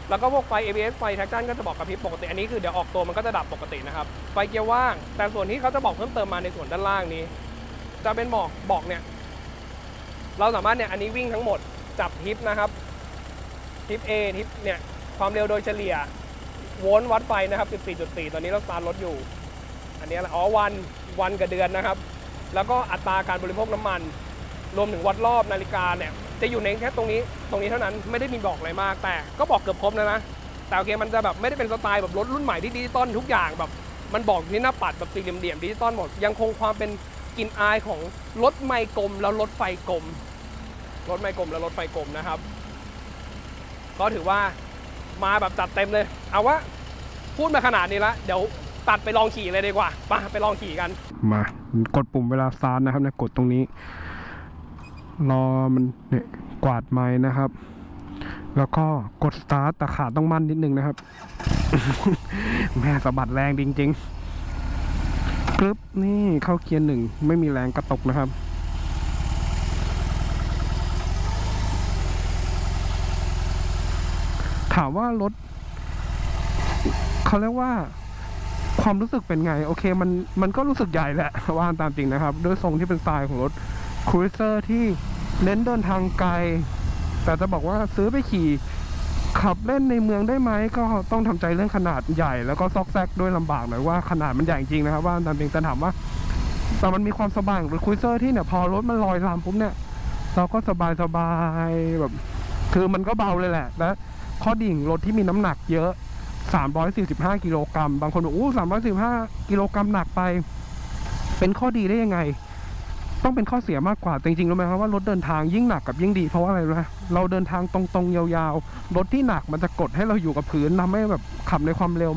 แล้วก็พวกไฟ ABS ไฟ Traction ก็จะบอกกระพริบปกติอันนี้คือเดี๋ยวออกตัวมันก็จะดับปกตินะครับไฟเกียร์ว่างแต่ส่วนที่เขาจะบอกเพิ่มเติมมาในส่วนด้านล่างนี้จะเป็นบอกเนี่ยเราสามารถเนี่ยอันนี้วิ่งทั้งหมดจับทิปนะครับทิป A ทิปเนี่ยความเร็วโดยเฉลี่ยโวลต์วัดไฟนะครับ 14.4 ตอนนี้เราสตาร์ทรถอยู่อันนี้วันกับเดือนนะครับแล้วก็อัตราการบริโภคน้ำมันรวมถึงวัดรอบนาฬิกาเนี่ยจะอยู่ในแค่ตรงนี้เท่านั้นไม่ได้มีบอกอะไรมากแต่ก็บอกเกือบครบนะแต่โอเคมันจะแบบไม่ได้เป็นสไตล์แบบรถรุ่นใหม่ที่ดิจิตอลทุกอย่างแบบมันบอกที่หน้าปัดแบบสี่เหลี่ยมดิจิตอลหมดยังคงความเป็นกลิ่นอายของรถไมกลมแล้วรถไฟกลมนะครับก็ถือว่ามาแบบจัดเต็มเลยเอาว่าพูดมาขนาดนี้แล้วเดี๋ยวตัดไปลองขี่เลยดีกว่าไปลองขี่กันมากดปุ่มเวลาสตาร์ทนะครับนะกดตรงนี้รอมันเนี่ยกวาดไม้นะครับแล้วก็กดสตาร์ทแต่ขาต้องมั่นนิดนึงนะครับ แม่สะบัดแรงจริงๆกรึ๊บนี่เข้าเกียร์ 1ไม่มีแรงกระตกนะครับ ถามว่ารถเขาเรียกว่าความรู้สึกเป็นไงโอเคมันก็รู้สึกใหญ่แหละว่าตามจริงนะครับด้วยทรงที่เป็นสไตล์ของรถครูเซอร์ที่เน้นเดินทางไกลแต่จะบอกว่าซื้อไปขี่ขับเล่นในเมืองได้ไหมก็ต้องทำใจเรื่องขนาดใหญ่แล้วก็ซอกแซกด้วยลำบากหน่อยว่าขนาดมันใหญ่จริงนะครับว่าตามจริงแต่ถามว่าแต่มันมีความสบายของรถครูเซอร์ที่เนี่ยพอรถมันลอยลำปุ๊บเนี่ยเราก็สบายแบบคือมันก็เบาเลยแหละและข้อดีของรถที่มีน้ำหนักเยอะ345กิโลกรัมบางคนบอก345กิโลกรัมหนักไปเป็นข้อดีได้ยังไงต้องเป็นข้อเสียมากกว่าจริงๆรู้ไหมครับว่ารถเดินทางยิ่งหนักกับยิ่งดีเพราะว่าอะไรนะเราเดินทางตรงๆยาวๆรถที่หนักมันจะกดให้เราอยู่กับพื้นทำให้แบบขับในความเร็ว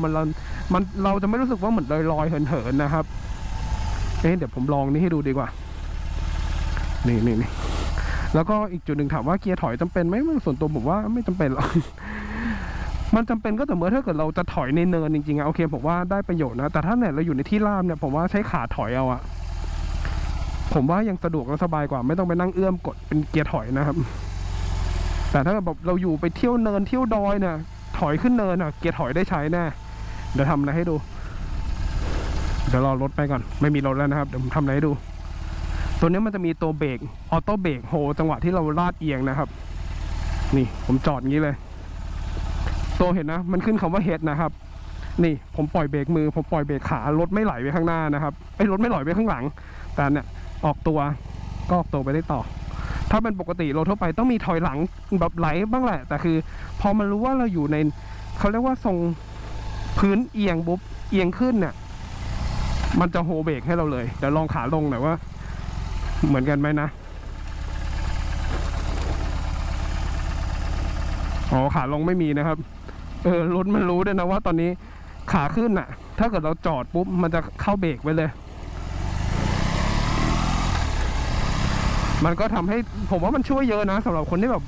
เราจะไม่รู้สึกว่าเหมือนลอยๆเหินๆนะครับเดี๋ยวผมลองนี่ให้ดูดีกว่านี่แล้วก็อีกจุดหนึ่งถามว่าเกียร์ถอยจำเป็นไหมส่วนตัวผมว่าไม่จำเป็นหรอกมันจำเป็นก็แต่เมื่อถ้าเกิดเราจะถอยในเนินจริงๆโอเคผมว่าได้ประโยชน์นะแต่ถ้าเนี่ยเราอยู่ในที่ราบเนี่ยผมว่าใช้ขาถอยเอาผมว่ายังสะดวกและสบายกว่าไม่ต้องไปนั่งเอื้อมกดเป็นเกียร์ถอยนะครับแต่ถ้าแบบเราอยู่ไปเที่ยวเนินเที่ยวดอยเนี่ยถอยขึ้นเนินเกียร์ถอยได้ใช้แน่เดี๋ยวทำอะไรให้ดูเดี๋ยวรอรถไปก่อนไม่มีรถแล้วนะครับเดี๋ยวผมทำอะไรให้ดูตัวนี้มันจะมีตัวเบรกออโต้เบรกโฮจังหวะที่เราลาดเอียงนะครับนี่ผมจอดงี้เลยตัวเห็นนะมันขึ้นคำว่าเฮดนะครับนี่ผมปล่อยเบรกมือผมปล่อยเบรกขารถไม่ไหลไปข้างหน้านะครับรถไม่ไหลไปข้างหลังแต่เนี่ยออกตัวก็ออกตัวไปได้ต่อถ้าเป็นปกติรถทั่วไปต้องมีถอยหลังแบบไหลบ้างแหละแต่คือพอมันรู้ว่าเราอยู่ในเขาเรียกว่าทรงพื้นเอียงบุ๊บเอียงขึ้นเนี่ยมันจะโฮเบรกให้เราเลยเดี๋ยวลองขาลงหน่อยว่าเหมือนกันไหมนะอ๋อขาลงไม่มีนะครับรถมันรู้ด้วยนะว่าตอนนี้ขาขึ้นน่ะถ้าเกิดเราจอดปุ๊บมันจะเข้าเบรกไว้เลยมันก็ทำให้ผมว่ามันช่วยเยอะนะสำหรับคนที่แบบ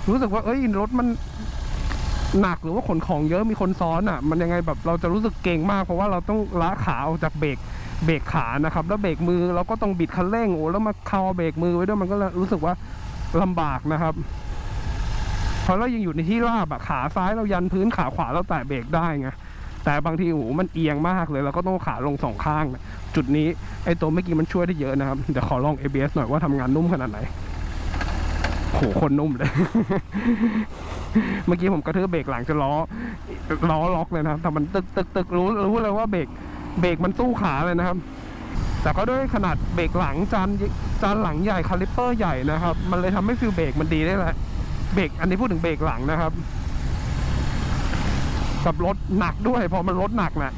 รู้สึกว่ารถมันหนักหรือว่าขนของเยอะมีคนซ้อนมันยังไงแบบเราจะรู้สึกเก่งมากเพราะว่าเราต้องละขาออกจากเบรกขานะครับแล้วเบรกมือเราก็ต้องบิดคันเร่งแล้วมาคาเบรกมือไว้ด้วยมันก็รู้สึกว่าลำบากนะครับเพราะเรายังอยู่ในที่ราบขาซ้ายเรายันพื้นขาขวาเราแตะเบรกได้ไงแต่บางทีมันเอียงมากเลยเราก็ต้องขาลงสองข้างจุดนี้ตัวเมื่อกี้มันช่วยได้เยอะนะครับเดี๋ยวขอลอง ABS หน่อยว่าทำงานนุ่มขนาดไหนโหคนนุ่มเลย เมื่อกี้ผมกระทืบเบรกหลังจะล้อล็อกเลยนะครับแต่มันตึกรู้เลยว่าเบรกมันสู้ขาเลยนะครับแต่ก็ด้วยขนาดเบรกหลังจานหลังใหญ่คาลิปเปอร์ใหญ่นะครับมันเลยทำให้ฟิลเบรกมันดีได้แหละเบรกอันนี้พูดถึงเบรกหลังนะครับกับรถหนักด้วยพอมันรถหนักนะ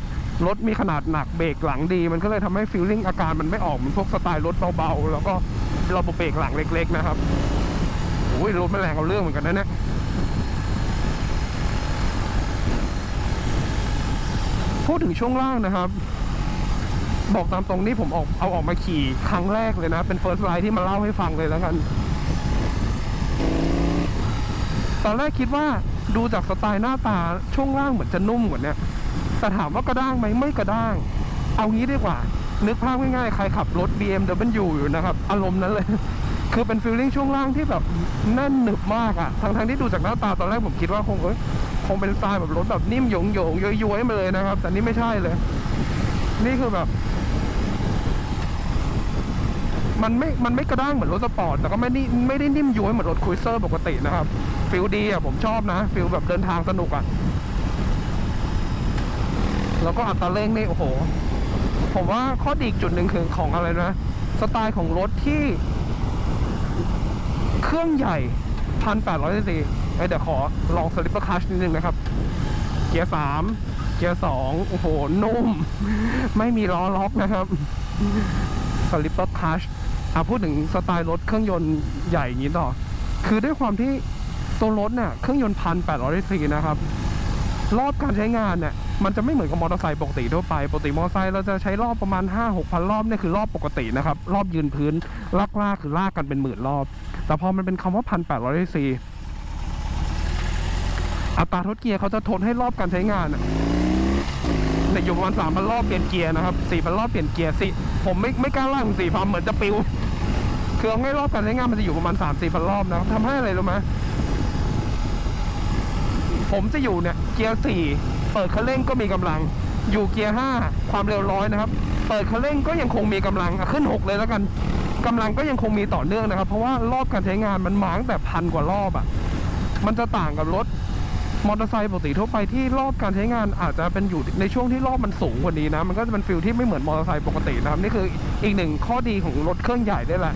รถมีขนาดหนักเบรกหลังดีมันก็เลยทำให้ฟีลลิ่งอาการมันไม่ออกเหมือนพวกสไตล์รถเบาๆแล้วก็ระบบเบรกหลังเล็กๆนะครับโอ้ยรถมันแรงเอาเรื่องเหมือนกันนะเนี่ยพูดถึงช่วงล่างนะครับบอกตามตรงนี้ผมเอาออกมาขี่ครั้งแรกเลยนะเป็นเฟิร์สไลน์ที่มาเล่าให้ฟังเลยแล้วกันตอนแรกคิดว่าดูจากสไตล์หน้าตาช่วงล่างเหมือนจะนุ่มกว่านี้แต่ถามว่ากระด้างไหมไม่กระด้างเอางี้ดีกว่านึกภาพง่ายๆใครขับรถ BMW อยู่นะครับอารมณ์นั้นเลยคือเป็นฟีลลิ่งช่วงล่างที่แบบแน่นหนึบมากทั้งที่ดูจากหน้าตาตอนแรกผมคิดว่าคงเป็นสไตล์แบบรถแบบนิ่มหยงย้อยๆมาเลยนะครับแต่นี่ไม่ใช่เลยนี่คือแบบมันไม่กระด้างเหมือนรถสปอร์ตแต่ก็ไม่ได้นิ่มย้อยเหมือนรถครูเซอร์ปกตินะครับฟิลดีผมชอบนะฟิลแบบเดินทางสนุกแล้วก็อัตราเร่งนี่โอ้โหผมว่าข้อดีอีกจุดหนึ่งคือของอะไรนะสไตล์ของรถที่เครื่องใหญ่1,800 ccเดี๋ยวขอลองสลิปเปอร์คลัชนิดนึงนะครับเกียร์3เกียร์2โอ้โหนุ่มไม่มีล้อล็อกนะครับสลิปเปอร์คลัชพูดถึงสไตล์รถเครื่องยนต์ใหญ่อย่างนี้ต่อคือด้วยความที่ตัวรถเนี่ยเครื่องยนต์1,800 ccนะครับรอบการใช้งานเนี่ยมันจะไม่เหมือนกับมอเตอร์ไซค์ปกติทั่วไปปกติมอเตอร์ไซค์เราจะใช้รอบประมาณ 5-6,000 รอบเนี่ยคือรอบปกตินะครับรอบยืนพื้นลากคือลากกันเป็นหมื่นรอบแต่พอมันเป็นคำว่า 1,800 cc อัตราทดเกียร์เขาจะทนให้รอบการใช้งานอยู่ประมาณ 3,000 รอบเปลี่ยนเกียร์นะครับ 4,000 รอบเปลี่ยนเกียร์ผมไม่กล้าล่าง 4,000 เหมือนจะปิวคือเอาง่ายรอบการใช้งานมันจะอยู่ประมาณ 3-4,000 รอบนะทำให้อะไรรู้ไหมผ ผมจะอยู่เนี่ยเกียร์4เปิดคันเร่งก็มีกำลังอยู่เกียร์5ความเร็ว100นะครับเปิดคันเร่งก็ยังคงมีกำลังขึ้น6เลยแล้วกันกำลังก็ยังคงมีต่อเนื่องนะครับเพราะว่ารอบการใช้งานมันมาตั้งแต่1,000 กว่ารอบมันจะต่างกับรถมอเตอร์ไซค์ปกติทั่วไปที่รอบการใช้งานอาจจะเป็นอยู่ในช่วงที่รอบมันสูงกว่านี้นะมันก็จะเป็นฟิลที่ไม่เหมือนมอเตอร์ไซค์ปกตินะครับนี่คืออีกหนึ่งข้อดีของรถเครื่องใหญ่ได้แหละ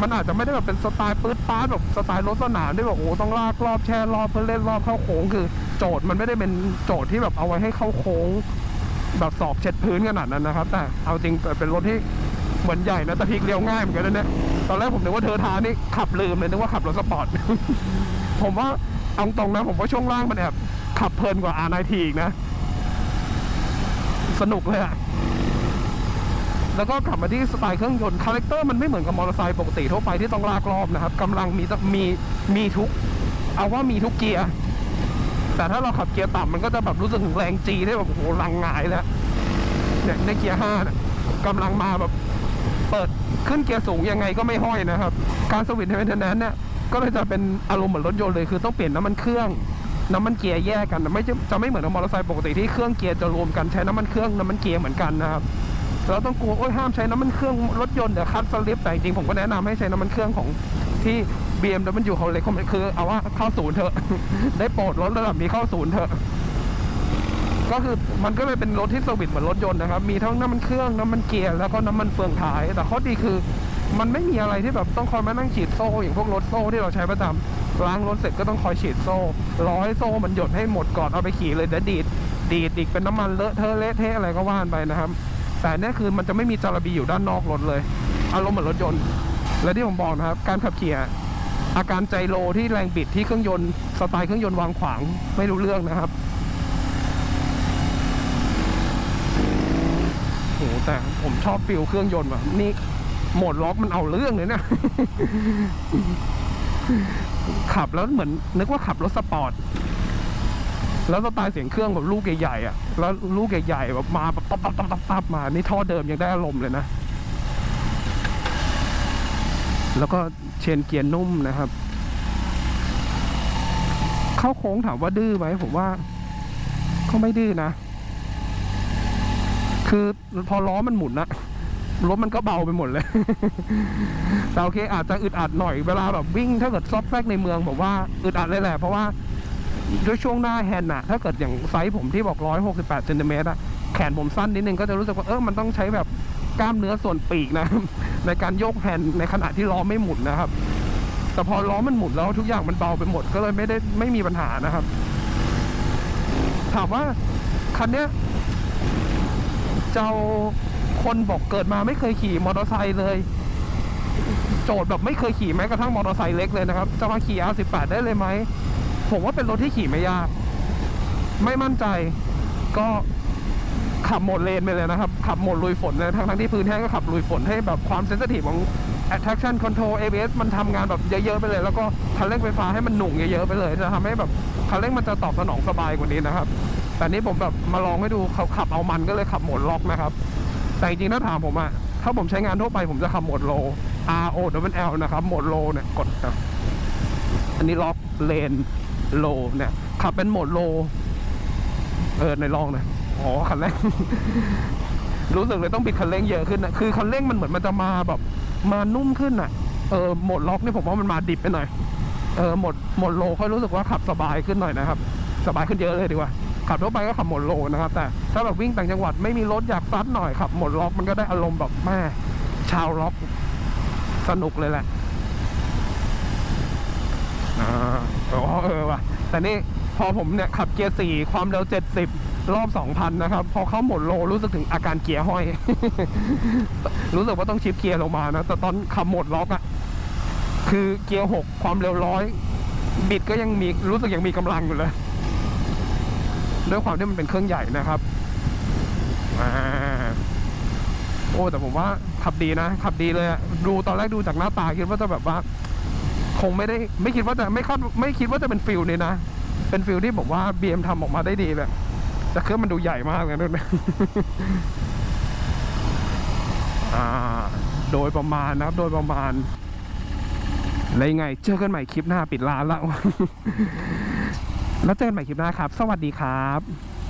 มันอาจจะไม่ได้แบบเป็นสไตล์ปื๊ดป๊าดแบบสไตล์รถสนามที่แบบโอ้ต้องลากรอบแช่รอบเพื่อเล่นรอบเข้าโค้งคือโจทย์มันไม่ได้เป็นโจทย์ที่แบบเอาไว้ให้เข้าโค้งแบบศอกเช็ดพื้นขนาดนั้นนะครับแต่เอาจริงเป็นรถที่เหมือนใหญ่นะแต่พลิกเลี้ยวง่ายเหมือนกันนะเนี่ยตอนแรกผมนึกว่าเธอทานี่ขับลืมเลยนึกว่าขับรถสปอร์ต ผมว่าเอาตรงนะผมว่าช่วงล่างมันแอบขับเพลินกว่า R90 อีกนะสนุกเลยแล้วก็กลับมาที่สไตล์เครื่องยนต์คาแรคเตอร์มันไม่เหมือนกับมอเตอร์ไซค์ปกติทั่วไปที่ต้องลากรอบนะครับกำลังมีทุกเอาว่ามีทุกเกียร์แต่ถ้าเราขับเกียร์ต่ำมันก็จะแบบรู้สึกถึงแรงจีได้แบบโอ้โหลังหงายแล้วเนี่ยในเกียร์5เนี่ยกำลังมาแบบเปิดขึ้นเกียร์สูงยังไงก็ไม่ห้อยนะครับการสวิตช์ในเมนเทนแนนซ์เนี่ยก็เลยจะเป็นอารมณ์เหมือนรถยนต์เลยคือต้องเปลี่ยนน้ำมันเครื่องน้ำมันเกียร์แยกกันจะไม่เหมือนกับมอเตอร์ไซค์ปกติที่เครื่องเกียร์จะรวมกันใช้น้ำมันเครื่องน้ำมันเกียร์เหมือนกันนะครับเราต้องกลัวโอ้ยห้ามใช้น้ำมันเครื่องรถยนต์เดี๋ยวคัดสลิปแต่จริงๆผมก็แนะนำให้ใช้น้ำมันเครื่องของที่ BMW เขาเลยคือเอาว่าเข้าศูนย์เถอะ ได้โปรดรถระดับนี้เข้าศูนย์เถอะก็คือมันก็เลยเป็นรถที่เซอร์วิสเหมือนรถยนต์นะครับมีทั้งน้ำมันเครื่องน้ำมันเกียร์แล้วก็น้ำมันเฟืองท้ายแต่ข้อดีคือมันไม่มีอะไรที่แบบต้องคอยมานั่งฉีดโซ่อย่างพวกรถโซ่ที่เราใช้ประจำล้างรถเสร็จก็ต้องคอยฉีดโซ่รอให้โซ่มันหยดให้หมดก่อนเอาไปขี่เลยเดี๋ยวดีดอีกเป็นน้ำมันเลอะเทอะเละเทะอะไรก็ว่านไปนะครับแต่นี่คือมันจะไม่มีจาระบีอยู่ด้านนอกรถเลยอารมณ์เหมือนรถยนต์และที่ผมบอกนะครับการขับขี่อาการใจโลที่แรงบิดที่เครื่องยนต์สไตล์เครื่องยนต์วางขวางไม่รู้เรื่องนะครับโหแต่ผมชอบฟิลเครื่องยนต์แบบนี่โหมดล็อกมันเอาเรื่องเลยเนี่ยขับแล้วเหมือนนึกว่าขับรถสปอร์ตแล้วสไตล์เสียงเครื่องแบบลูกใหญ่ๆแล้วลูกใหญ่ๆแบบมาแบบปั๊บมานี่ท่อเดิมยังได้อารมณ์เลยนะแล้วก็เชนเกียร์นุ่มนะครับเข้าโค้งถามว่าดื้อไหมผมว่าเขาไม่ดื้อนะคือพอล้อมันหมุนนะรถมันก็เบาไปหมดเลย แต่โอเคอาจจะอึดอัดหน่อยเวลาแบบวิ่งถ้าเกิดซอกแซกในเมืองผมว่าอึดอัดเลยแหละเพราะว่าด้วยช่วงหน้าแฮนด์ถ้าเกิดอย่างไซส์ผมที่บอก168 เซนติเมตรแขนผมสั้นนิดนึงก็จะรู้สึกว่ามันต้องใช้แบบกล้ามเนื้อส่วนปีกนะ ในการโยกแฮนด์ในขณะที่ล้อไม่หมุนนะครับแต่พอล้อมันหมุนแล้วทุกอย่างมันเบาไปหมดก็เลยไม่มีปัญหานะครับถามว่าคันเนี้ยเจ้าคนบอกเกิดมาไม่เคยขี่มอเตอร์ไซค์เลยโจทย์แบบไม่เคยขี่แม้กระทั่งมอเตอร์ไซค์เล็กเลยนะครับจะมาขี่ R18 ได้เลยไหมผมว่าเป็นรถที่ขี่ไม่ยากไม่มั่นใจก็ขับโหมดเลนไปเลยนะครับขับโหมดลุยฝนเลยทั้งที่พื้นแห้งก็ขับลุยฝนให้แบบความเซนซิทีฟของ attraction control ABS มันทำงานแบบเยอะๆไปเลยแล้วก็คันเร่งไฟฟ้าให้มันหนุ่งเยอะๆไปเลยจะทำให้แบบคันเร่งมันจะตอบสนองสบายกว่านี้นะครับแต่นี้ผมแบบมาลองให้ดูเขาขับเอามันก็เลยขับโหมดล็อกนะครับแต่จริงๆถ้าถามผมถ้าผมใช้งานทั่วไปผมจะขับโหมดโล ROWL นะครับโหมดโลเนี่ยกดนะอันนี้ล็อกเลนโลเนี่ยขับเป็นโหมดโลในลองนะอ๋อคันเร่ง รู้สึกเลยต้องบิดคันเร่งเยอะขึ้นนะคือคันเร่งมันเหมือนมันจะมาแบบมานุ่มขึ้นโหมดล็อกนี่ผมว่ามันมาดิบไปหน่อยโหมดโลค่อยรู้สึกว่าขับสบายขึ้นหน่อยนะครับสบายขึ้นเยอะเลยดีกว่าขับทั่วไปก็ขับโหมดโลนะครับแต่ถ้าแบบวิ่งต่างจังหวัดไม่มีรถอยากซัดหน่อยขับโหมดล็อกมันก็ได้อารมณ์แบบแม่ชาวล็อกสนุกเลยแหละว่ะแต่นี่พอผมเนี่ยขับเกียร์4ความเร็ว70รอบ 2,000 นะครับพอเข้าโหมดโลรู้สึกถึงอาการเกียร์ห้อย รู้สึกว่าต้องชิปเกียร์ลงมานะแต่ตอนขับโหมดล็อกคือเกียร์6ความเร็ว100บิดก็ยังมีรู้สึกยังมีกำลังอยู่เลยด้วยความที่มันเป็นเครื่องใหญ่นะครับโอ้แต่ผมว่าขับดีนะขับดีเลยดูตอนแรกดูจากหน้าตาคิดว่าจะแบบว่าคงไม่คิดว่าจะไม่คิดว่าจะเป็นฟิลนี้นะเป็นฟิลที่ผมว่า BM ทำออกมาได้ดีเลยแต่เครื่องมันดูใหญ่มากเลยด้วยนะ โดยประมาณนะครับโดยประมาณอะไรไงเจอกันใหม่คลิปหน้าปิดร้านแล้ว แล้วเจอกันใหม่คลิปหน้าครับ สวัสดีครับ